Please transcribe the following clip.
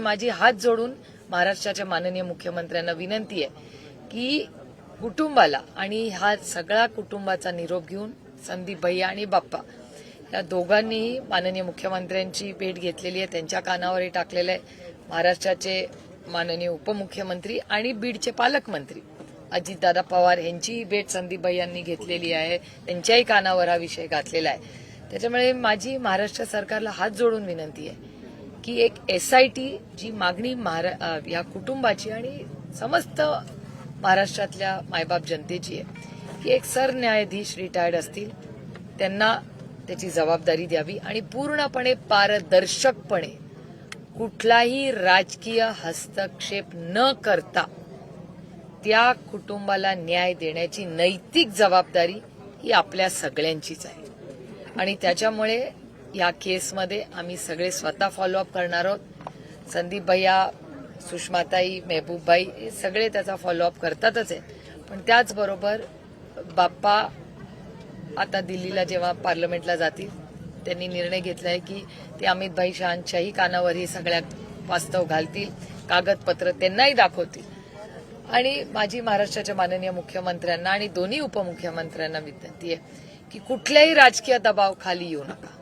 माझी हात जोडून महाराष्ट्राच्या माननीय मुख्यमंत्र्यांना विनंती आहे की कुटुंबाला आणि हा सगळा कुटुंबाचा निरोप घेऊन संदीप भैया आणि बाप्पा या दोघांनीही माननीय मुख्यमंत्र्यांची भेट घेतलेली आहे. त्यांच्या कानावरही टाकलेलं आहे. महाराष्ट्राचे माननीय उपमुख्यमंत्री आणि बीडचे पालकमंत्री अजितदादा पवार यांची भेट संदीप भैयांनी घेतलेली आहे. त्यांच्याही कानावर हा विषय घातलेला आहे. त्याच्यामुळे माझी महाराष्ट्र सरकारला हात जोडून विनंती आहे की एक SIT जी मागणी या कुटुंबाची आणि समस्त महाराष्ट्रातल्या मायबाप जनतेची आहे की एक सरन्यायाधीश रिटायर्ड असतील त्यांना त्याची जबाबदारी द्यावी आणि पूर्णपणे पारदर्शकपणे कुठलाही राजकीय हस्तक्षेप न करता त्या कुटुंबाला न्याय देण्याची नैतिक जबाबदारी ही आपल्या सगळ्यांचीच आहे. आणि त्याच्यामुळे या केसमध्ये आम्ही सगळे स्वतः फॉलोअप करणार आहोत. संदीप भैया, सुषमाताई, मेहबूबबाई हे सगळे त्याचा फॉलोअप करतातच आहे. पण त्याचबरोबर बाप्पा आता दिल्लीला जेव्हा पार्लमेंटला जातील त्यांनी निर्णय घेतला आहे की ते अमितभाई शहांच्याही कानावर हे सगळ्या वास्तव घालतील, कागदपत्र त्यांनाही दाखवतील. आणि माझी महाराष्ट्राच्या माननीय मुख्यमंत्र्यांना आणि दोन्ही उपमुख्यमंत्र्यांना विनंती आहे की कुठल्याही राजकीय दबाव खाली येऊ नका.